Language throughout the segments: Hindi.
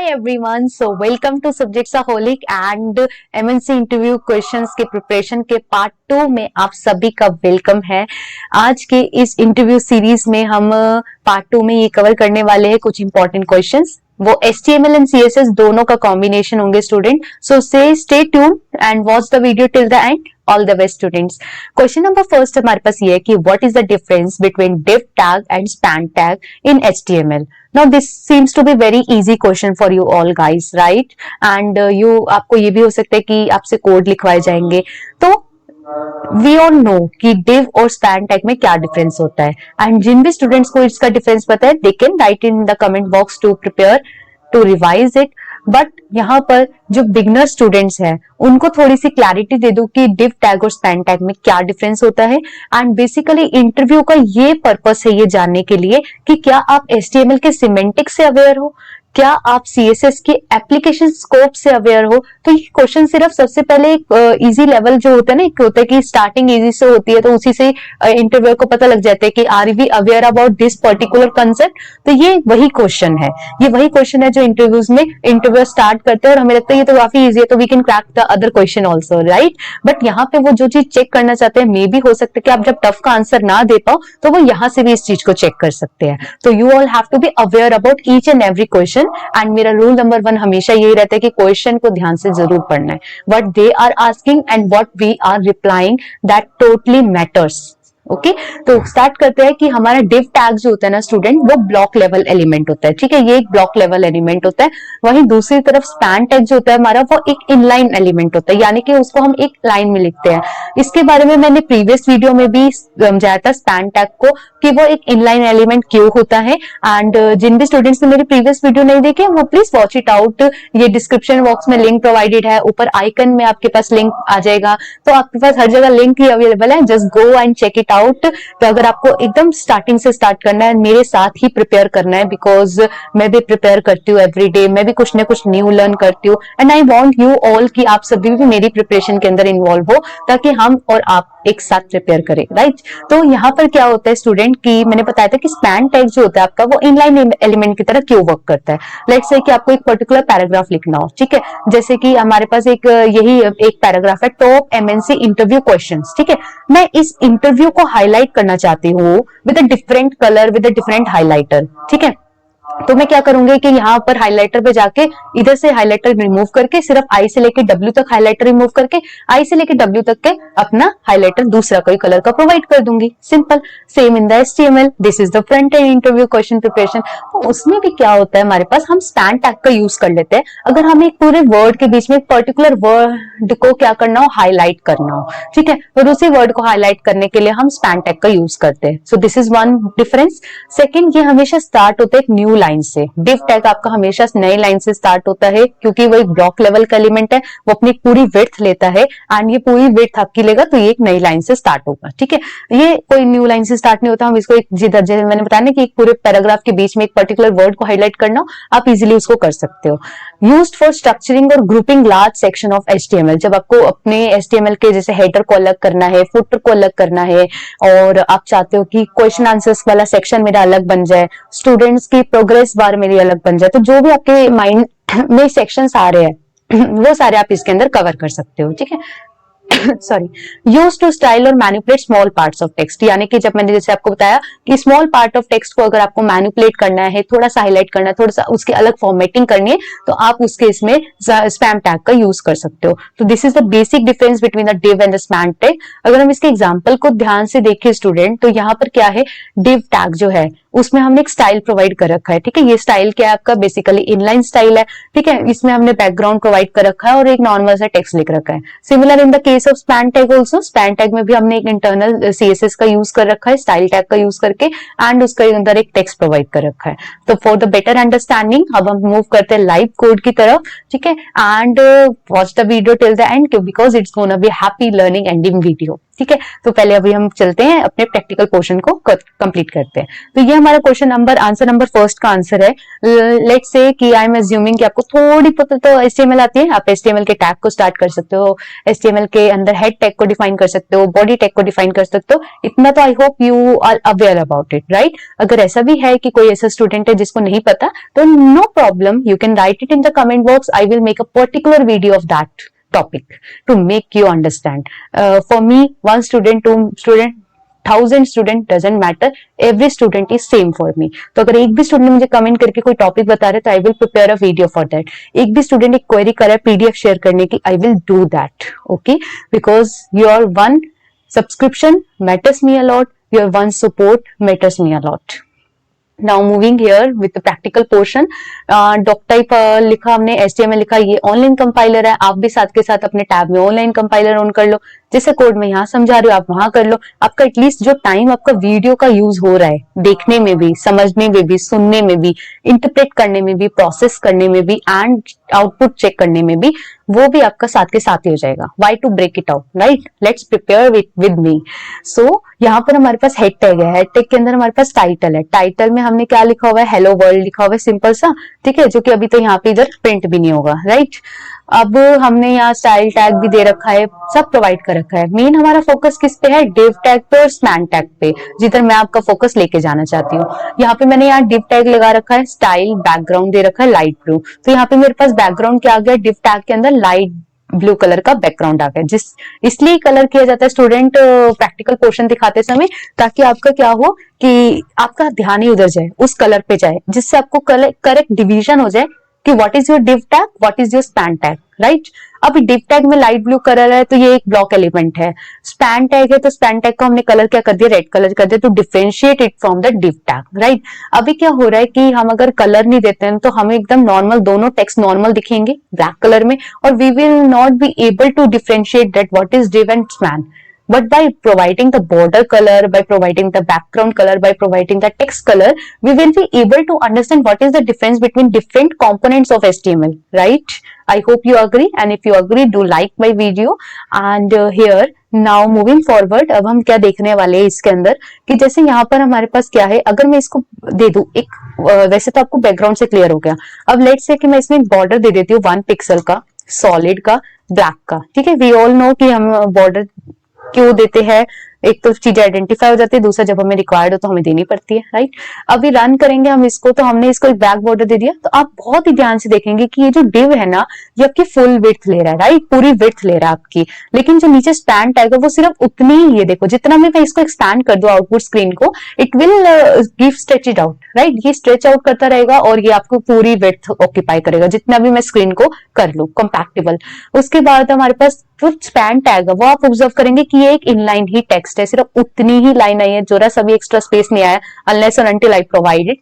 Everyone, so welcome to Subjectsholic and MNC interview questions के प्रिपरेशन के पार्ट 2 में आप सभी का वेलकम है। आज के इस इंटरव्यू सीरीज में हम पार्ट 2 में ये कवर करने वाले हैं कुछ इंपॉर्टेंट क्वेश्चंस। वो HTML एंड CSS दोनों का कॉम्बिनेशन होंगे student. So stay tune and watch the video till the end. All the best students. Question number first हमारे पास ये है कि what is the difference between div tag and span tag in HTML? Now this seems to be very easy question for you all guys, right? And आपको ये भी हो सकता है कि आपसे कोड लिखवाए जाएंगे। तो वी ऑल नो कि div और span tag में क्या डिफरेंस होता है, एंड जिन भी स्टूडेंट्स को इसका डिफरेंस पता है they can write in the comment box to prepare to revise it. But यहाँ पर जो बिगनर स्टूडेंट्स हैं उनको थोड़ी सी क्लैरिटी दे दूं कि div tag और span tag में क्या डिफरेंस होता है। एंड बेसिकली इंटरव्यू का ये पर्पस है ये जानने के लिए कि क्या आप HTML के सिमेंटिक से अवेयर हो, क्या आप CSS के एप्लीकेशन स्कोप से अवेयर हो। तो ये क्वेश्चन सिर्फ सबसे पहले एक इजी लेवल जो होता है ना, एक होता है कि स्टार्टिंग इजी से होती है, तो उसी से इंटरव्यू को पता लग जाता है कि are we aware about this particular concept. तो ये वही क्वेश्चन है, ये वही क्वेश्चन है जो इंटरव्यूज में इंटरव्यू स्टार्ट करते हैं और हमें लगता है ये तो काफी इजी है, तो we can crack the other question also, right. But यहाँ पे वो जो चीज चेक करना चाहते हैं, मे भी हो सकता है कि आप जब टफ का आंसर ना दे पाओ तो वो यहाँ से भी इस चीज को चेक कर सकते हैं। तो you all have to be aware about each and every question. And मेरा रूल नंबर 1 हमेशा यही रहता है कि क्वेश्चन को ध्यान से जरूर पढ़ना है। What they are asking and what we are replying, that totally matters. Okay, तो स्टार्ट करते हैं कि हमारा div tag जो होता है ना स्टूडेंट, वो ब्लॉक लेवल एलिमेंट होता है। ठीक है, ये एक ब्लॉक लेवल एलिमेंट होता है। वहीं दूसरी तरफ span tag जो होता है हमारा, वो एक इनलाइन एलिमेंट होता है, यानी कि उसको हम एक लाइन में लिखते हैं। इसके बारे में मैंने प्रीवियस वीडियो में भी समझाया था span tag को कि वो एक इनलाइन एलिमेंट क्यों होता है। एंड जिन भी स्टूडेंट्स ने मेरी प्रीवियस वीडियो नहीं देखे वो प्लीज वॉच इट आउट। ये डिस्क्रिप्शन बॉक्स में लिंक प्रोवाइडेड है, ऊपर आइकन में आपके पास लिंक आ जाएगा, तो आपके पास हर जगह लिंक ही अवेलेबल है। Just go and check it out. तो अगर आपको एकदम स्टार्टिंग से स्टार्ट करना है, मेरे साथ ही प्रिपेयर करना है, बिकॉज मैं भी प्रिपेयर करती हूँ एवरी डे, मैं भी कुछ ना कुछ न्यू लर्न करती हूँ। And I want you all कि आप सभी भी मेरी प्रिपरेशन के अंदर इन्वॉल्व हो, ताकि हम और आप एक साथ प्रिपेयर करें, राइट। तो यहाँ पर क्या होता है स्टूडेंट कि मैंने बताया था कि स्पैन टैग जो होता है आपका, वो इनलाइन एलिमेंट की तरह क्यों वर्क करता है। लेट्स से कि आपको एक पर्टिकुलर पैराग्राफ लिखना हो, ठीक है, जैसे कि हमारे पास एक यही एक पैराग्राफ है, टॉप MNC इंटरव्यू क्वेश्चंस। ठीक है, मैं इस इंटरव्यू को हाईलाइट करना चाहती हूँ with a different colour, with a different highlighter. ठीक है, तो मैं क्या करूंगी कि यहाँ पर हाइलाइटर पे जाके इधर से हाइलाइटर रिमूव करके सिर्फ आई से लेके डब्ल्यू तक हाइलाइटर रिमूव करके आई से लेके डब्ल्यू तक के अपना हाइलाइटर दूसरा कोई कलर का प्रोवाइड कर दूंगी। Simple. Same in the HTML, this is the front end interview question preparation. तो उसमें भी क्या होता है, हमारे पास हम स्पैन टैग का यूज कर लेते हैं। अगर हमें एक पूरे वर्ड के बीच में एक पर्टिकुलर वर्ड को क्या करना हो, हाईलाइट करना हो, ठीक है, और उसी वर्ड को हाईलाइट करने के लिए हम स्पैन टैग का यूज करते हैं। So this is one difference. Second, ये हमेशा स्टार्ट होता है एक न्यू लाइन से। div tag आपका हमेशा नई लाइन से स्टार्ट होता है, क्योंकि वो एक ब्लॉक लेवल का एलिमेंट है, वो अपनी पूरी विड्थ लेता है, एंड ये पूरी विड्थ आपकी लेगा तो ये एक नई लाइन से स्टार्ट होगा। ठीक है, ये कोई न्यू लाइन से स्टार्ट नहीं होता। हम इसको एक जिधर जैसे मैंने बताया ना कि एक पूरे पैराग्राफ के बीच में एक पर्टिकुलर वर्ड को हाईलाइट करना हो, आप इजिली उसको कर सकते हो। यूज्ड फॉर स्ट्रक्चरिंग और grouping large section of HTML। जब आपको अपने HTML के जैसे हेडर को अलग करना है, फुटर को अलग करना है, और आप चाहते हो कि क्वेश्चन आंसर्स वाला सेक्शन मेरा अलग बन जाए, स्टूडेंट्स की प्रोग्रेस बार मेरी अलग बन जाए, तो जो भी आपके माइंड में सेक्शंस आ रहे हैं वो सारे आप इसके अंदर कवर कर सकते हो। ठीक है, सॉरी। यूज टू स्टाइल और manipulate small parts of text, यानी कि जब मैंने जैसे आपको बताया कि स्मॉल पार्ट ऑफ टेक्स्ट को अगर आपको मैनिपुलेट करना है, थोड़ा सा हाईलाइट करना है, थोड़ा सा उसकी अलग फॉर्मेटिंग करनी है, तो आप उसके इसमें स्पैम टैग का यूज कर सकते हो। तो this is the basic difference between the div and the spam tag. अगर हम इसके एग्जांपल को ध्यान से देखें स्टूडेंट, तो यहाँ पर क्या है, div टैग जो है उसमें हमने एक स्टाइल प्रोवाइड कर रखा है। ठीक है, ये स्टाइल क्या है आपका, बेसिकली इनलाइन स्टाइल है। ठीक है, इसमें हमने बैकग्राउंड प्रोवाइड कर रखा है और एक नॉर्मल सा टेक्स्ट लिख रखा है। Similar in the case of span tag also, span tag में भी हमने एक इंटरनल CSS का यूज कर रखा है, स्टाइल टैग का यूज करके, एंड उसके अंदर एक टेक्स्ट प्रोवाइड कर रखा है। तो फॉर द बेटर अंडरस्टैंडिंग अब हम मूव करते हैं लाइव कोड की तरफ। ठीक है, and watch the video till the end, because it's gonna be happy learning ending video. ठीक है, तो पहले अभी हम चलते हैं अपने प्रैक्टिकल पोर्शन को कंप्लीट करते हैं। तो ये हमारा question number answer number first का आंसर है। लेट्स से कि आई एम अज्यूमिंग कि आपको थोड़ी पता तो HTML आती है, आप HTML के टैग को स्टार्ट कर सकते हो, HTML के अंदर हेड टैग को डिफाइन कर सकते हो, बॉडी टैग को डिफाइन कर सकते हो, इतना तो I hope you are aware about it, right. अगर ऐसा भी है कि कोई ऐसा स्टूडेंट है जिसको नहीं पता, तो no problem, you can write it in the comment box, I will make a particular video of that topic to make you understand. For me, one student, two student, 1000 student doesn't matter. Every student is same for me. तो अगर एक भी स्टूडेंट मुझे कमेंट करके कोई टॉपिक बता रहे तो I will prepare a video for that. एक भी स्टूडेंट एक क्वेरी कर रहा है PDF शेयर करने की, I will do that, okay, because your one subscription matters me a lot, your one support matters me a lot. Now moving here with the practical portion, doc type लिखा हमने, HTML लिखा, ये ऑनलाइन कंपाइलर है, आप भी साथ के साथ अपने टैब में ऑनलाइन कंपाइलर ऑन कर लो, जैसे कोड में यहाँ समझा रहे हो आप वहां कर लो। आपका एटलीस्ट जो टाइम आपका वीडियो का यूज हो रहा है, देखने में भी, समझने में भी, सुनने में भी, इंटरप्रेट करने में भी, प्रोसेस करने में भी एंड आउटपुट चेक करने में भी, वो भी आपका साथ के साथ ही हो जाएगा। Why to break it out, right, let's prepare with me. So यहाँ पर हमारे पास हेड टैग है, हेड टैग के अंदर हमारे पास टाइटल है, टाइटल में हमने क्या लिखा हुआ है, हेलो वर्ल्ड लिखा हुआ है, सिंपल सा, ठीक है, जो कि अभी तो यहाँ पे इधर प्रिंट भी नहीं होगा, राइट। अब हमने यहाँ स्टाइल टैग भी दे रखा है, सब प्रोवाइड कर रखा है। मेन हमारा फोकस किस पे है, डिव टैग पे और स्पैन टैग पे, जिधर मैं आपका फोकस लेके जाना चाहती हूँ। यहाँ पे मैंने यहाँ डिव टैग लगा रखा है, स्टाइल बैकग्राउंड दे रखा है लाइट ब्लू, तो यहाँ पे मेरे पास बैकग्राउंड क्या आ गया, डिव टैग के अंदर लाइट ब्लू कलर का बैकग्राउंड आ गया, जिस इसलिए कलर किया जाता है स्टूडेंट प्रैक्टिकल पोर्शन दिखाते समय, ताकि आपका क्या हो कि आपका ध्यान ही उधर जाए, उस कलर पे जाए, जिससे आपको करेक्ट डिवीजन हो जाए कि what is your div tag, what is your span tag, right. अब डिव टैग में लाइट ब्लू कलर है तो ये एक ब्लॉक एलिमेंट है, स्पैन टैग है तो स्पैन टैग को हमने कलर क्या कर दिया, रेड कलर कर दिया, to differentiate it from the div tag, right. अभी क्या हो रहा है कि हम अगर कलर नहीं देते हैं तो हमें एकदम नॉर्मल, दोनों टेक्स्ट नॉर्मल दिखेंगे ब्लैक कलर में, और we will not be able to differentiate that what is div and span. But by providing the border color, by providing the background color, by providing the text color, we will be able to understand what is the difference between different components of HTML, right? I hope you agree, and if you agree, do like my video. And here now moving forward, अब हम क्या देखने वाले हैं इसके अंदर कि जैसे यहाँ पर हमारे पास क्या है, अगर मैं इसको दे दूं एक, वैसे तो आपको बैकग्राउंड से क्लियर हो गया, अब लेट्स से कि मैं इसमें बॉर्डर दे देती हूँ 1 पिक्सल का, सॉलिड का, ब्लैक का, ठीक है। वी ऑल नो कि हम बॉर्डर क्यों देते हैं, एक तो चीजें आइडेंटिफाई हो जाती है, दूसरा जब हमें रिक्वायर्ड हो तो हमें देनी पड़ती है, राइट। अभी रन करेंगे हम इसको, तो हमने इसको एक बैक बॉर्डर दे दिया, तो आप बहुत ही ध्यान से देखेंगे कि ये जो डिव है ना, ये आपकी फुल विड्थ ले रहा है, राइट, पूरी विड्थ ले रहा है आपकी, लेकिन जो नीचे स्पैन टैग है वो सिर्फ उतनी ही, ये देखो जितना मैं इसको एक्सपैंड कर दूं आउटपुट स्क्रीन को, it will give stretch it out, right, ये स्ट्रेच आउट करता रहेगा और ये आपको पूरी विड्थ ऑक्यूपाई करेगा, जितना भी मैं स्क्रीन को कर लूं कंपैक्टेबल। उसके बाद हमारे पास जो स्पैन टैग है वो आप ऑब्जर्व करेंगे कि ये एक इनलाइन ही टेक्स्ट है, सिर्फ उतनी ही लाइन आई है, जरा सा भी एक्स्ट्रा स्पेस नहीं आया, अनलेस और अनटिल आई प्रोवाइडेड,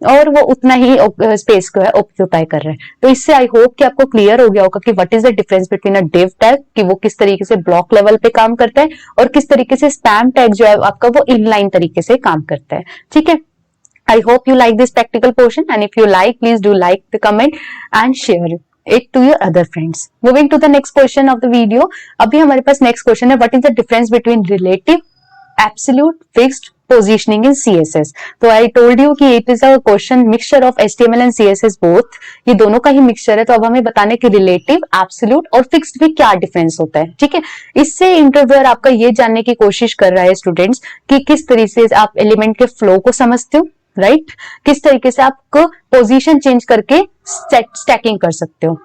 और वो उतना ही स्पेस को है ऑक्यूपाई कर रहा है। तो इससे आई होप कि आपको क्लियर हो गया होगा कि what is the difference between a div tag, कि वो किस तरीके से ब्लॉक लेवल पे काम करता है, और किस तरीके से स्पैन टैग जो है आपका वो इनलाइन तरीके से काम करता है, ठीक है। I hope you like this practical portion, and if you like, please do like the comment and share it to your other friends. Moving to the next question of the video. अभी हमारे पास next question है, what is the difference between relative, absolute, fixed positioning in CSS? तो I told you कि it is a question mixture of HTML and CSS both. ये दोनों का ही मिक्सचर है, तो अब हमें बताने कि रिलेटिव, एब्सोल्यूट और फिक्स्ड में क्या डिफरेंस होता है, ठीक है। इससे इंटरव्यूअर आपका ये जानने की कोशिश कर रहा है स्टूडेंट्स कि किस तरीके से आप एलिमेंट के फ्लो को समझते हो, राइट, किस तरीके से आप पोजीशन चेंज करके स्टैकिंग कर सकते हो।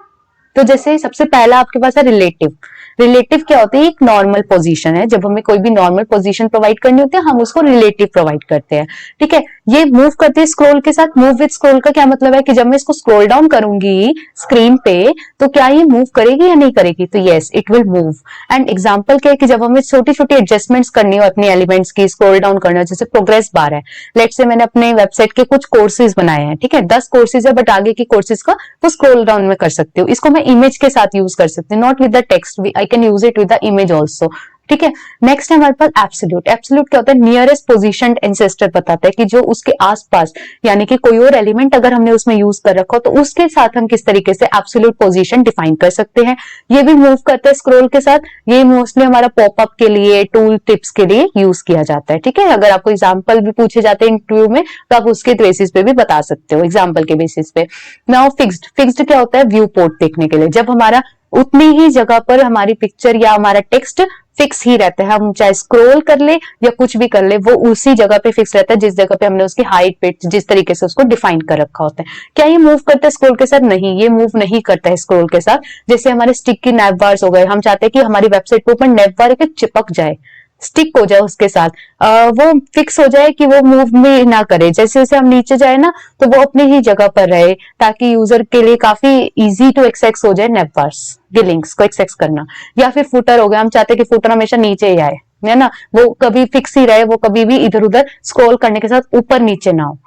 तो जैसे सबसे पहला आपके पास है रिलेटिव। रिलेटिव क्या होता है, एक नॉर्मल पोजीशन है, जब हमें कोई भी नॉर्मल पोजीशन प्रोवाइड करनी होती है हम उसको रिलेटिव प्रोवाइड करते हैं, ठीक है। ये मूव करते हैं स्क्रॉल के साथ। मूव विद स्क्रॉल का क्या मतलब है कि जब मैं इसको स्क्रॉल डाउन करूंगी स्क्रीन पे तो क्या ये मूव करेगी या नहीं करेगी, तो yes it will move. And example क्या है कि जब हमें छोटी छोटी एडजस्टमेंट्स करनी हो अपने एलिमेंट्स की, स्क्रॉल डाउन करना हो, जैसे प्रोग्रेस बार है, लेट्स से मैंने अपने वेबसाइट के कुछ कोर्सेज बनाए हैं, ठीक है, 10 कोर्सेज है, बट आगे की कोर्सेज का वो स्क्रॉल डाउन में कर सकते हो। इसको मैं इमेज के साथ यूज कर सकती हूँ, not with the text, I can use it with the image also, ठीक है। नेक्स्ट है हमारे पास एब्सोल्यूट। एब्सोल्यूट क्या होता है? नियरेस्ट पोजीशनड एंसेस्टर बताता है कि जो उसके आसपास, यानी कि कोई और एलिमेंट अगर हमने उसमें यूज कर रखा हो तो उसके साथ हम किस तरीके से एब्सोल्यूट पोजीशन डिफाइन कर सकते हैं। ये भी मूव करता है स्क्रॉल के साथ। ये मोस्टली हमारा पॉपअप के लिए, टूल टिप्स के लिए यूज किया जाता है। ठीक है, अगर आपको एग्जाम्पल भी पूछे जाते हैं इंटरव्यू में तो आप उसके बेसिस पे भी बता सकते हो, एग्जाम्पल के बेसिस पे। Now fixed. फिक्स्ड क्या होता है? व्यू पोर्ट देखने के लिए। जब हमारा उतनी ही जगह पर हमारी पिक्चर या हमारा टेक्स्ट फिक्स ही रहता है, हम चाहे स्क्रॉल कर ले या कुछ भी कर ले, वो उसी जगह पे फिक्स रहता है जिस जगह पे हमने उसकी हाइट पे जिस तरीके से उसको डिफाइन कर रखा होता है। क्या ये मूव करता है स्क्रॉल के साथ? नहीं, ये मूव नहीं करता है स्क्रॉल के साथ। जैसे हमारे स्टिकी नैप बार्स हो गए, हम चाहते हैं कि हमारी वेबसाइट के ऊपर नैप बार चिपक जाए, स्टिक हो जाए उसके साथ, वो फिक्स हो जाए कि वो मूव भी ना करे। जैसे जैसे हम नीचे जाए ना तो वो अपनी ही जगह पर रहे, ताकि यूजर के लिए काफी इजी टू एक्सेस हो जाए नैप बार्स के लिंक्स को एक्सेस करना। या फिर फुटर हो गया, हम चाहते हैं कि फुटर हमेशा नीचे ही आए, है ना, वो कभी फिक्स ही रहे, वो कभी भी इधर उधर स्क्रॉल करने के साथ ऊपर नीचे ना हो।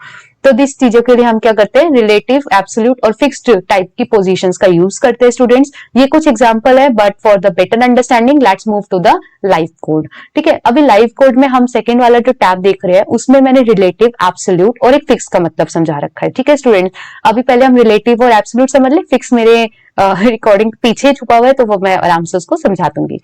तो दिस चीजों के लिए हम क्या करते हैं? रिलेटिव, एब्सोल्यूट और फिक्स्ड टाइप की पोजीशंस का यूज करते हैं स्टूडेंट्स। ये कुछ एग्जांपल है, but for the better understanding let's move to the live code. ठीक है, अभी लाइव कोड में हम सेकंड वाला जो टैब देख रहे हैं उसमें मैंने रिलेटिव, एब्सोल्यूट और एक फिक्स का मतलब समझा रखा है। ठीक है स्टूडेंट्स, अभी पहले हम रिलेटिव और एब्सोल्यूट समझ ले, फिक्स मेरे रिकॉर्डिंग पीछे छुपा हुआ है तो वो मैं आराम से उसको समझा दूंगी।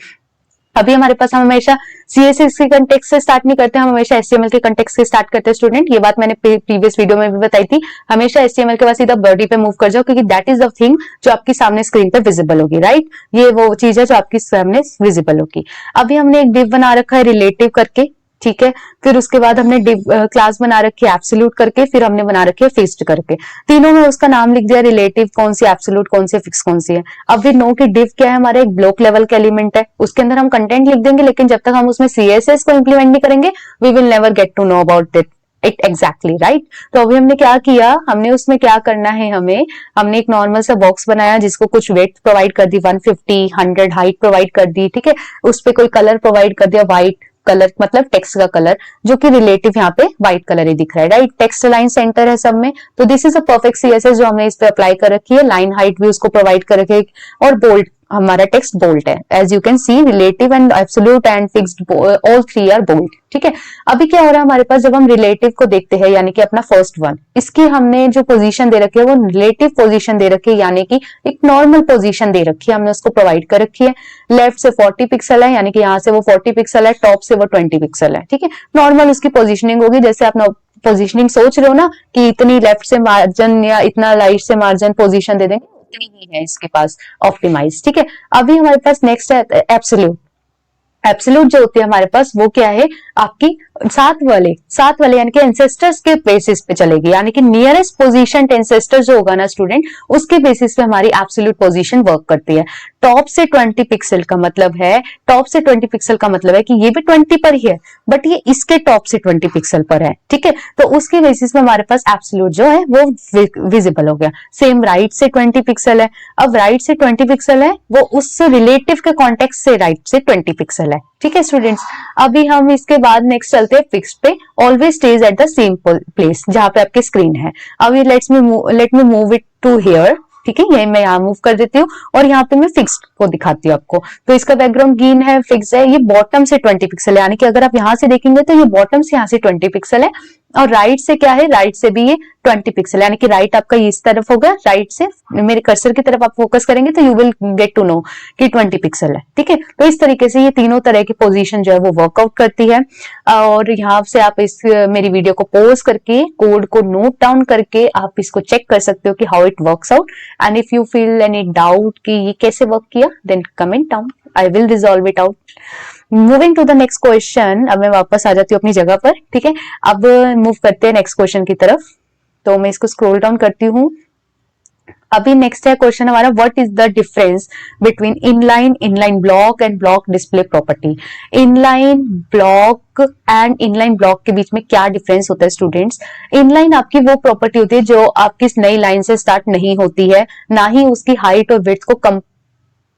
अभी हमारे पास, हम हमेशा सीएसएस के कंटेक्स्ट से स्टार्ट नहीं करते, हम हमेशा एचटीएमएल के कंटेक्स्ट से स्टार्ट करते हैं स्टूडेंट। ये बात मैंने प्रीवियस वीडियो में भी बताई थी। हमेशा एचटीएमएल के बाद सीधा बॉडी पे मूव कर जाओ, क्योंकि दैट इज द थिंग जो आपकी सामने स्क्रीन पे विजिबल होगी, राइट। ये वो चीज है जो आपकी सामने विजिबल होगी। अभी हमने एक डिव बना रखा है रिलेटिव करके, ठीक है। फिर उसके बाद हमने डिव क्लास बना रखी है एब्सोल्यूट करके, फिर हमने बना रखी है फिक्स्ड करके। तीनों में उसका नाम लिख दिया, रिलेटिव कौन सी, एब्सोल्यूट कौन सी, फिक्स कौन सी है। अब वी नो कि डिव क्या है? हमारा एक ब्लॉक लेवल का एलिमेंट है, उसके अंदर हम कंटेंट लिख देंगे, लेकिन जब तक हम उसमें सीएसएस को इंप्लीमेंट नहीं करेंगे we will never get to know about it exactly, right. तो अभी हमने क्या किया, हमने उसमें क्या करना है, हमने एक नॉर्मल सा बॉक्स बनाया जिसको कुछ वेट प्रोवाइड कर दी, 150, 100 हाइट प्रोवाइड कर दी, ठीक है। उस पर कोई कलर प्रोवाइड कर दिया, व्हाइट कलर मतलब टेक्स्ट का कलर, जो कि रिलेटिव यहाँ पे व्हाइट कलर ही दिख रहा है, राइट। टेक्स्ट लाइन सेंटर है सब में, तो this is a perfect CSS जो हमने इस पे अप्लाई कर रखी है। लाइन हाइट भी उसको प्रोवाइड कर रखी है, और बोल्ड, हमारा टेक्स्ट बोल्ड है। As you can see, relative and absolute and fixed all three are bold, ठीक है। अभी क्या हो रहा है हमारे पास, जब हम रिलेटिव को देखते हैं, यानी कि अपना फर्स्ट वन, इसकी हमने जो पोजीशन दे रखी है वो रिलेटिव पोजीशन दे रखी है, यानी कि एक नॉर्मल पोजीशन दे रखी है, हमने उसको प्रोवाइड कर रखी है। लेफ्ट से 40 पिक्सल है, यानी कि यहाँ से वो 40 पिक्सल है, टॉप से वो 20 पिक्सल है, ठीक है। नॉर्मल उसकी पोजिशनिंग होगी, जैसे आप पोजिशनिंग सोच रहे हो ना कि इतनी लेफ्ट से मार्जिन या इतना राइट से मार्जिन पोजीशन दे देंगे, उतनी ही है इसके पास ऑप्टिमाइज, ठीक है। अभी हमारे पास नेक्स्ट है एब्सोल्यूट। एब्सोल्यूट जो होती है हमारे पास, वो क्या है, आपकी साथ वाले यानी कि एंसेस्टर्स के बेसिस पे चलेगी, यानी कि नियरेस्ट पोजीशन एंसेस्टर जो होगा ना स्टूडेंट, उसके बेसिस पे हमारी एब्सोल्यूट पोजीशन वर्क करती है। टॉप से 20 पिक्सल का मतलब है, टॉप से 20 पिक्सल का मतलब है कि ये भी 20 पर ही है, बट ये इसके टॉप से 20 पिक्सल पर है, ठीक है। तो उसके बेसिस पे हमारे पास एब्सोल्यूट जो है वो विजिबल हो गया। सेम राइट से 20 पिक्सल है, अब राइट से 20 पिक्सल है, वो उस रिलेटिव के कॉन्टेक्स्ट से राइट से 20 पिक्सल है, ठीक है स्टूडेंट्स। अभी हम इसके बाद नेक्स्ट चलते हैं फिक्स्ड पे। Always stays at the same place, जहां पे आपकी स्क्रीन है। अभी let me move it to here, ठीक है। ये मैं यहाँ मूव कर देती हूँ और यहाँ पे मैं फिक्स्ड को दिखाती हूँ आपको। तो इसका बैकग्राउंड ग्रीन है, फिक्स है, ये बॉटम से 20 पिक्सल है, यानी कि अगर आप यहाँ से देखेंगे तो ये बॉटम से यहाँ से 20 पिक्सल है, और राइट से क्या है, राइट से भी ये 20 पिक्सल, यानी कि राइट आपका इस तरफ होगा, राइट से मेरे कर्सर की तरफ आप फोकस करेंगे तो you will get to know कि 20 पिक्सल है, ठीक है। तो इस तरीके से ये तीनों तरह की पोजीशन जो है वो वर्कआउट करती है। और यहाँ से आप इस मेरी वीडियो को पॉज करके कोड को नोट डाउन करके आप इसको चेक कर सकते हो कि how it works out. And if you feel any doubt कि ये कैसे वर्क किया, then comment down, I will resolve it out. Moving to the next question, अब मैं वापस आ जाती हूँ अपनी जगह पर, ठीक है। अब मूव करते हैं नेक्स्ट क्वेश्चन की तरफ। तो मैं इसको स्क्रॉल डाउन करती हूँ। अभी नेक्स्ट है क्वेश्चन हमारा, what is the difference between inline block and block display property. Inline block and inline block के बीच में क्या डिफरेंस होता है स्टूडेंट्स। इनलाइन आपकी वो प्रॉपर्टी होती है जो आपकी नई लाइन से स्टार्ट नहीं होती है, ना ही उसकी हाइट और विड्थ को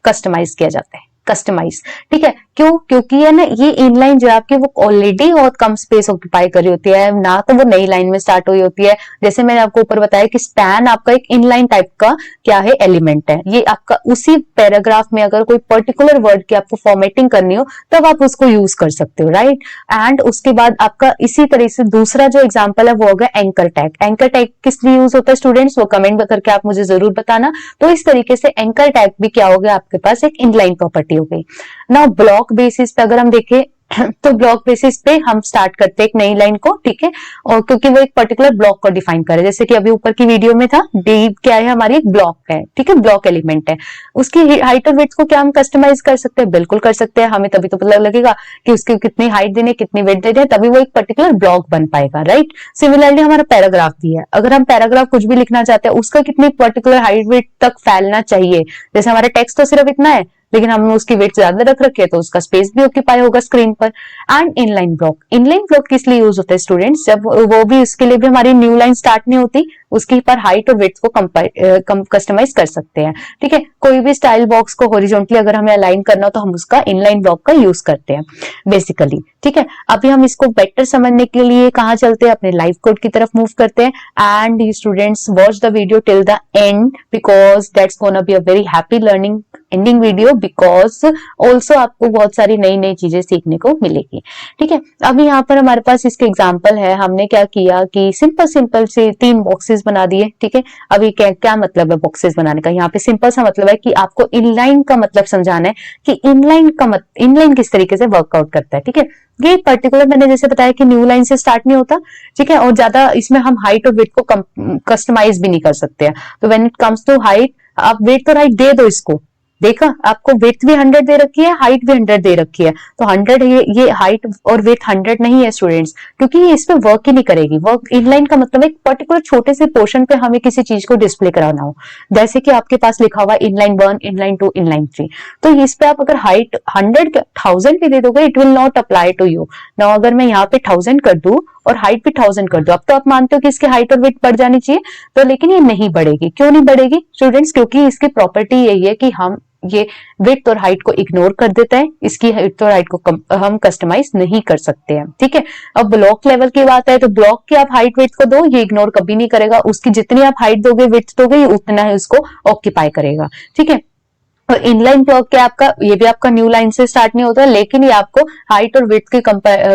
कस्टमाइज किया जाता है, कस्टमाइज, ठीक है। क्यों? क्योंकि है ना ये इनलाइन जो है आपकी वो ऑलरेडी बहुत कम स्पेस ऑक्यूपाई कर रही होती है ना, तो वो नई लाइन में स्टार्ट हुई होती है। जैसे मैंने आपको ऊपर बताया कि स्पैन आपका एक इनलाइन टाइप का क्या है, एलिमेंट है। ये आपका उसी पैराग्राफ में अगर कोई पर्टिकुलर वर्ड की आपको फॉर्मेटिंग करनी हो तब आप उसको यूज कर सकते हो, राइट। एंड उसके बाद आपका इसी तरह से दूसरा जो एग्जाम्पल है वो होगा एंकर टैग। एंकर टैग किस लिए यूज होता है स्टूडेंट्स, वो कमेंट करके आप मुझे जरूर बताना। तो इस तरीके से एंकर टैग भी क्या हो गया, आपके पास एक इनलाइन प्रॉपर्टी हो गई ना। ब्लॉक बेसिस पे अगर हम देखें तो ब्लॉक बेसिस पे हम स्टार्ट करते हैं एक नई लाइन को, ठीक है, और क्योंकि वो एक पर्टिकुलर ब्लॉक को डिफाइन करे, जैसे कि अभी ऊपर की वीडियो में था, डी क्या है हमारी, एक ब्लॉक है, ठीक है, ब्लॉक एलिमेंट है। उसकी हाइट और विड्थ को क्या हम कस्टमाइज कर सकते हैं, बिल्कुल कर सकते हैं। हमें तभी तो पता लगेगा कि उसकी कितनी हाइट देनी है, कितनी विड्थ देनी है, तभी वो एक पर्टिकुलर ब्लॉक बन पाएगा, राइट। सिमिलरली हमारा पैराग्राफ भी है, अगर हम पैराग्राफ कुछ भी लिखना चाहते हैं उसका कितनी पर्टिकुलर हाइट विड्थ तक फैलना चाहिए। जैसे हमारा टेक्स्ट तो सिर्फ इतना है, लेकिन हमने उसकी वेट ज्यादा रख रखी है तो उसका स्पेस भी ऑक्यूपाई होगा स्क्रीन पर। एंड इनलाइन ब्लॉक किस लिए यूज होता है स्टूडेंट्स, जब वो भी उसके लिए भी हमारी न्यू लाइन स्टार्ट नहीं होती, उसकी पर हाइट और वेट को कस्टमाइज कर सकते हैं, ठीक है। कोई भी स्टाइल बॉक्स को हॉरिजॉन्टली अगर हमें अलाइन करना हो तो हम उसका इनलाइन ब्लॉक का यूज करते हैं बेसिकली, ठीक है। अभी हम इसको बेटर समझने के लिए कहाँ चलते हैं, अपने लाइव कोड की तरफ मूव करते हैं। And you students watch the video till the end because that's gonna be a very happy learning ending video, because also आपको बहुत सारी नई नई चीजें सीखने को मिलेगी, ठीक है। अभी यहाँ पर हमारे पास इसके एग्जाम्पल है, हमने क्या किया कि सिंपल से 3 बॉक्सेस बना दिए, ठीक है। अभी क्या मतलब है बॉक्सेस बनाने का, यहाँ पे सिंपल सा मतलब है कि आपको इनलाइन का मतलब समझाना है कि इनलाइन किस तरीके से वर्कआउट करता है, ठीक है। ये पर्टिकुलर मैंने जैसे बताया कि न्यू लाइन से स्टार्ट नहीं होता, ठीक है, और ज्यादा इसमें हम हाइट और वेट को कस्टमाइज भी नहीं कर सकते हैं। तो when it comes to height, आप वेट तो हाइट दे दो इसको, देखा आपको वेट भी 100 दे रखी है, हाइट भी 100 दे रखी है, तो 100 ये हाइट और वेट 100 नहीं है स्टूडेंट्स, क्योंकि ये इस पे वर्क ही नहीं करेगी। वर्क इनलाइन का मतलब एक पर्टिकुलर छोटे से पोर्शन पे हमें किसी चीज को डिस्प्ले कराना हो, जैसे कि आपके पास लिखा हुआ इनलाइन 1, इनलाइन 2, इनलाइन 3, तो इस पे आप अगर हाइट 1000 भी दे दोगे it will not apply to you. Now अगर मैं यहाँ पे 1000 कर दूं और हाइट भी 1000 कर दो, अब तो आप मानते हो कि इसकी हाइट और वेट बढ़ जानी चाहिए, तो लेकिन ये नहीं बढ़ेगी। क्यों नहीं बढ़ेगी स्टूडेंट्स, क्योंकि इसकी प्रॉपर्टी यही है कि हम ये विड्थ और हाइट को इग्नोर कर देता है, इसकी विड्थ और हाइट को हम कस्टमाइज नहीं कर सकते हैं, ठीक है। अब ब्लॉक लेवल की बात है तो ब्लॉक की आप हाइट विड्थ को दो, ये इग्नोर कभी नहीं करेगा, उसकी जितनी आप हाइट दोगे विड्थ दोगे ये उतना ही उसको ऑक्यूपाई करेगा, ठीक है। और इनलाइन ब्लॉक क्या आपका, ये भी आपका न्यू लाइन से स्टार्ट नहीं होता, लेकिन ये आपको हाइट और विड्थ की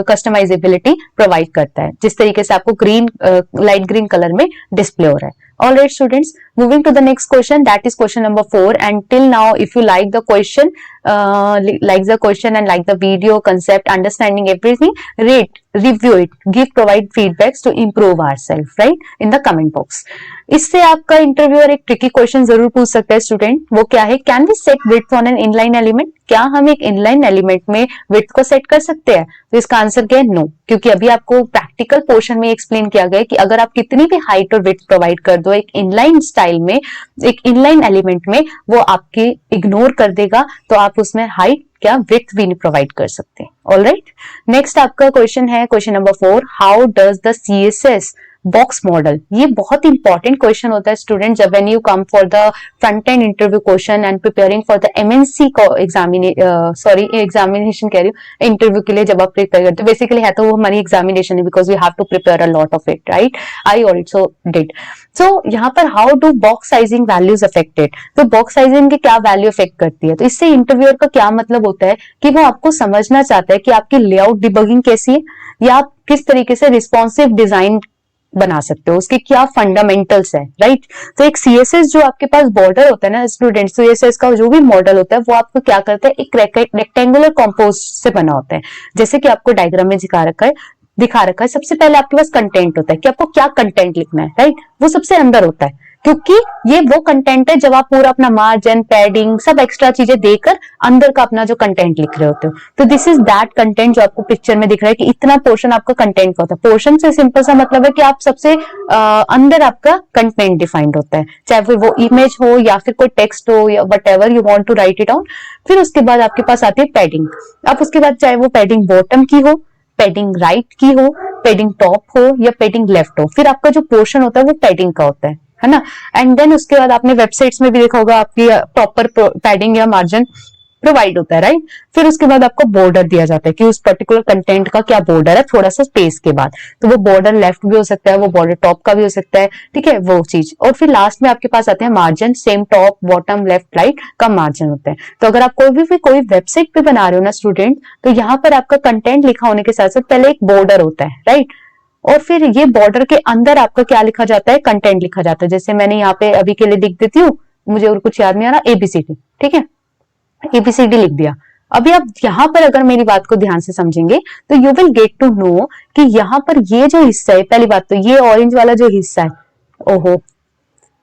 कस्टमाइजेबिलिटी प्रोवाइड करता है, जिस तरीके से आपको ग्रीन लाइट ग्रीन कलर में डिस्प्ले हो रहा है। All right, students. Moving to the next question, that is question number 4. And till now, if you like the question and like the video concept, understanding everything, rate, review it, provide feedbacks to improve ourselves, right? In the comment box. इससे आपका इंटरव्यूअर एक ट्रिकी क्वेश्चन जरूर पूछ सकता है स्टूडेंट, वो क्या है, can we set width on an inline element, क्या हम एक इनलाइन एलिमेंट में विड्थ को सेट कर सकते हैं। तो इसका आंसर क्या है, नो, क्योंकि अभी आपको प्रैक्टिकल पोर्शन में एक्सप्लेन किया गया है कि अगर आप कितनी भी हाइट और विड्थ प्रोवाइड कर दो एक इनलाइन स्टाइल में, एक इनलाइन एलिमेंट में, वो आपके इग्नोर कर देगा, तो आप उसमें हाइट क्या विड्थ भी नहीं प्रोवाइड कर सकते। ऑलराइट, नेक्स्ट आपका क्वेश्चन है question number 4, how does the CSS box model, ये बहुत इंपॉर्टेंट क्वेश्चन होता है स्टूडेंट जब when you come for the front end interview question and preparing for the MNC examination कह रही हूँ, इंटरव्यू के लिए जब आप प्रिपेयर करते हो, बेसिकली है तो वो हमारी एग्जामिनेशन है, because we have to prepare a lot of it, right. I also did. So यहाँ पर how do box sizing values affected, तो बॉक्स साइजिंग की क्या वैल्यू अफेक्ट करती है, तो इससे इंटरव्यूअर का क्या मतलब होता है कि वो आपको समझना चाहता है कि आपकी लेआउट डिबगिंग कैसी है, या आप किस तरीके से रिस्पॉन्सिव डिजाइन बना सकते हो, उसके क्या फंडामेंटल्स है, राइट। तो एक CSS जो आपके पास बॉर्डर होता है ना स्टूडेंट्स, तो CSS का जो भी मॉडल होता है वो आपको क्या करता है, एक रेक्टेंगुलर कंपोस्ट से बना होता है, जैसे कि आपको डायग्राम में दिखा रखा है। सबसे पहले आपके पास कंटेंट होता है कि आपको क्या कंटेंट लिखना है, राइट, वो सबसे अंदर होता है, क्योंकि ये वो कंटेंट है जब आप पूरा अपना मार्जिन, पैडिंग, सब एक्स्ट्रा चीजें देकर अंदर का अपना जो कंटेंट लिख रहे होते हो, तो दिस इज दैट कंटेंट जो आपको पिक्चर में दिख रहा है कि इतना पोर्शन आपका कंटेंट का होता है। पोर्शन से सिंपल सा मतलब है कि आप सबसे अंदर आपका कंटेंट डिफाइंड होता है, चाहे फिर वो इमेज हो या फिर कोई टेक्स्ट हो या whatever you want to write it down. फिर उसके बाद आपके पास आती है पैडिंग, अब उसके बाद चाहे वो पैडिंग बॉटम की हो, पैडिंग राइट की हो, पैडिंग टॉप हो या पैडिंग लेफ्ट हो, फिर आपका जो पोर्शन होता है वो पैडिंग का होता है ना। एंड देन उसके बाद आपने वेबसाइट्स में भी देखा होगा आपकी प्रॉपर पैडिंग या मार्जिन प्रोवाइड होता है, राइट। फिर उसके बाद आपको बॉर्डर दिया जाता है कि उस पर्टिकुलर कंटेंट का क्या बॉर्डर है, थोड़ा सा स्पेस के बाद। तो वो बॉर्डर लेफ्ट भी हो सकता है, वो बॉर्डर टॉप का भी हो सकता है, ठीक है, वो चीज। और फिर लास्ट में आपके पास आते हैं margin, same top bottom left right का मार्जिन होता है। तो अगर आप कोई वेबसाइट पे बना रहे हो ना स्टूडेंट, तो यहाँ पर आपका कंटेंट लिखा होने के साथ साथ पहले एक बॉर्डर होता है, राइट। और फिर ये बॉर्डर के अंदर आपका क्या लिखा जाता है, कंटेंट लिखा जाता है। जैसे मैंने यहाँ पे अभी के लिए लिख देती हूँ, मुझे और कुछ याद नहीं आ रहा, ABCD, ठीक है, ABCD लिख दिया। अभी आप यहाँ पर अगर मेरी बात को ध्यान से समझेंगे तो you will get to know कि यहाँ पर ये जो हिस्सा है, पहली बात तो ये ऑरेंज वाला जो हिस्सा है, ओहो,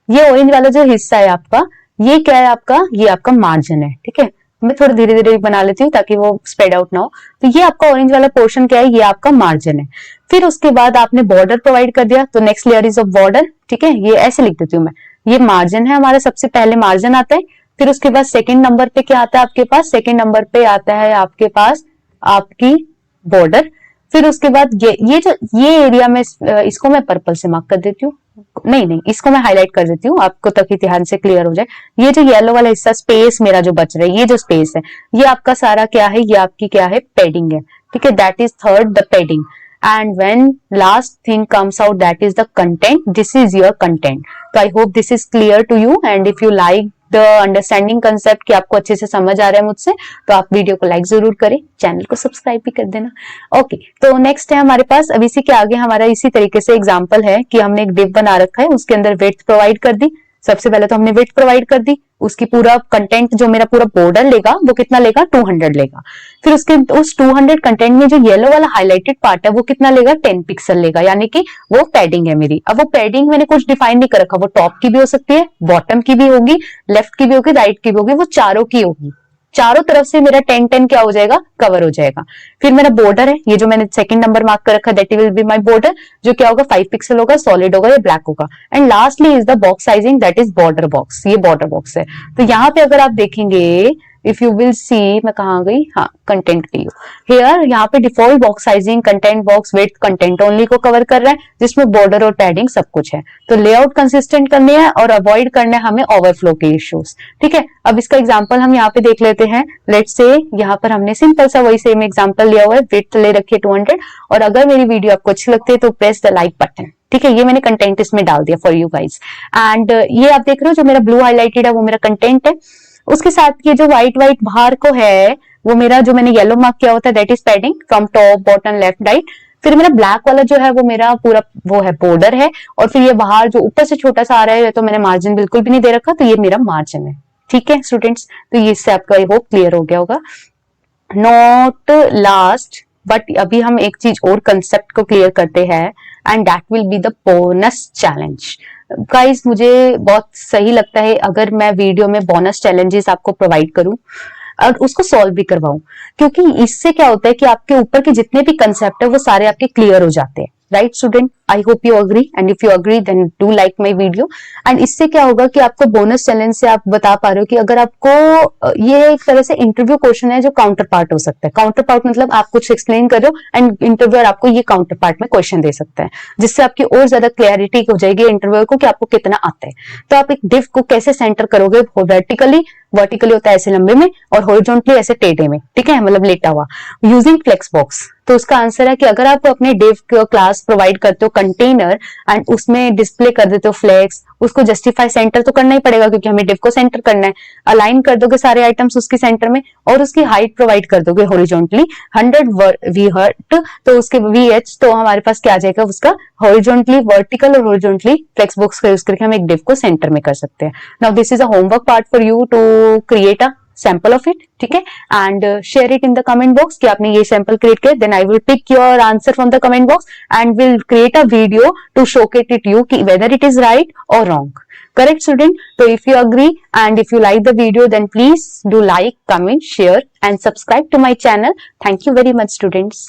ये ऑरेंज वाला जो हिस्सा है आपका, ये क्या है आपका, ये आपका मार्जिन है, ठीक है। मैं थोड़ा धीरे धीरे बना लेती हूँ ताकि वो स्प्रेड आउट ना हो। तो ये आपका ऑरेंज वाला पोर्शन क्या है, ये आपका मार्जिन है। फिर उसके बाद आपने बॉर्डर प्रोवाइड कर दिया, तो next layer is of border, ठीक है, ये ऐसे लिख देती हूँ मैं। ये मार्जिन है हमारा, सबसे पहले मार्जिन आता है। फिर उसके बाद सेकंड नंबर पे क्या आता है आपके पास, सेकंड नंबर पे आता है आपके पास आपकी बॉर्डर। फिर उसके बाद ये एरिया में इसको मैं पर्पल से मार्क कर देती हूँ, नहीं इसको मैं हाईलाइट कर देती हूँ आपको ताकि ध्यान से क्लियर हो जाए। ये जो येलो वाला हिस्सा स्पेस मेरा जो बच रहा है, ये जो स्पेस है, ये आपका सारा क्या है, ये आपकी क्या है, पैडिंग है, ठीक है, that is third the padding. And when last thing comes out, that is the content, this is your content. So I hope this is clear to you, and if you like the understanding concept कि आपको अच्छे से समझ आ रहा है मुझसे, तो आप वीडियो को लाइक जरूर करें, चैनल को सब्सक्राइब भी कर देना। ओके, तो नेक्स्ट है हमारे पास, अब इसी के आगे हमारा इसी तरीके से एग्जांपल है कि हमने एक डिव बना रखा है, उसके अंदर विड्थ प्रोवाइड कर दी। सबसे पहले तो हमने विड्थ प्रोवाइड कर दी, उसकी पूरा कंटेंट जो मेरा पूरा बॉर्डर लेगा वो कितना लेगा, 200 लेगा। फिर उसके उस 200 कंटेंट में जो येलो वाला हाईलाइटेड पार्ट है वो कितना लेगा, 10 पिक्सल लेगा, यानी कि वो पैडिंग है मेरी। अब वो पैडिंग मैंने कुछ डिफाइन नहीं कर रखा, वो टॉप की भी हो सकती है, बॉटम की भी होगी, लेफ्ट की भी होगी, राइट की भी होगी, वो चारों की होगी। चारों तरफ से मेरा 10-10 क्या हो जाएगा, कवर हो जाएगा। फिर मेरा बॉर्डर है, ये जो मैंने सेकंड नंबर मार्क कर रखा है, that will be my border, जो क्या होगा, 5 पिक्सल होगा, सॉलिड होगा या ब्लैक होगा। And lastly is the box sizing, that is border box, ये बॉर्डर बॉक्स है। तो यहाँ पे अगर आप देखेंगे, इफ यू विल सी, मैं कहाँ गई, हाँ, कंटेंट व्यू हेयर, यहाँ पे default box sizing, content box width, content only को कवर कर रहा है, जिसमें बॉर्डर और पैडिंग सब कुछ है। तो लेआउट कंसिस्टेंट करने हैं और अवॉइड करना है हमें ओवरफ्लो के इश्यूज, ठीक है। अब इसका एग्जांपल हम यहाँ पे देख लेते हैं। लेट्स से यहाँ पर हमने सिंपल सा वही सेम एग्जांपल लिया हुआ है, विड्थ ले रखी है 200। और अगर मेरी वीडियो आपको अच्छी लगती है तो प्रेस द लाइक बटन, ठीक है। ये मैंने कंटेंट इसमें डाल दिया फॉर यू गाइज। एंड ये आप देख रहे हो जो मेरा ब्लू हाईलाइटेड है वो मेरा कंटेंट है, उसके साथ ये जो व्हाइट व्हाइट बाहर को है वो मेरा जो मैंने येलो मार्क किया होता है, that is padding from top bottom left right. फिर मेरा ब्लैक वाला जो है वो मेरा पूरा वो है बॉर्डर है, और फिर ये बाहर जो ऊपर से छोटा सा आ रहा है तो मैंने मार्जिन बिल्कुल भी नहीं दे रखा, तो ये मेरा मार्जिन है, ठीक है स्टूडेंट्स। तो ये इससे आपका आई होप क्लियर हो गया होगा। नॉट लास्ट बट अभी हम एक चीज और कंसेप्ट को क्लियर करते हैं, and that will be the bonus challenge. Guys मुझे बहुत सही लगता है अगर मैं वीडियो में बोनस चैलेंजेस आपको प्रोवाइड करूं और उसको सॉल्व भी करवाऊं, क्योंकि इससे क्या होता है कि आपके ऊपर के जितने भी कंसेप्ट है वो सारे आपके क्लियर हो जाते हैं, right student. I hope you agree, and if you agree then do like my video. And इससे क्या होगा कि आपको बोनस चैलेंज से आप बता पा रहे हो कि अगर आपको ये एक तरह से इंटरव्यू क्वेश्चन है जो काउंटर पार्ट हो सकता है। काउंटर पार्ट मतलब आप कुछ एक्सप्लेन कर रहे हो एंड इंटरव्यूअर आपको ये काउंटर पार्ट में क्वेश्चन दे सकता है, जिससे आपकी और ज्यादा क्लैरिटी हो जाएगी इंटरव्यूअर को कि आपको कितना आता है। तो आप एक डिव को कैसे सेंटर करोगे, वर्टिकली होता है ऐसे लंबे में और हॉरिजॉन्टली ऐसे टेढ़े में, ठीक है, मतलब लेटा हुआ, यूजिंग फ्लेक्स बॉक्स। तो उसका आंसर है कि अगर आप अपने डिव क्लास प्रोवाइड करते हो कंटेनर एंड उसमें डिस्प्ले कर देते हो फ्लेक्स, उसको जस्टिफाई सेंटर तो करना ही पड़ेगा क्योंकि हमें डिव को सेंटर करना है। अलाइन कर दोगे सारे आइटम्स उसके सेंटर में और उसकी हाइट प्रोवाइड कर दोगे हॉरिजॉन्टली 100 वी तो उसके VH, तो हमारे पास क्या आ जाएगा उसका हॉरिजॉन्टली, वर्टिकल और हॉरिजॉन्टली फ्लेक्स बॉक्स का यूज करके हम एक डिव को सेंटर में कर सकते हैं। Now this is a homework part for you to create a sample of it, ठीक है, and share it in the comment box कि आपने ये सैंपल क्रिएट किया। Then I will pick your answer from the comment box and will create a video to showcase it you कि वेदर इट इज राइट और wrong. Correct student? So if you agree and if you like the video, then please do like, comment, share and subscribe to my channel. Thank you very much students.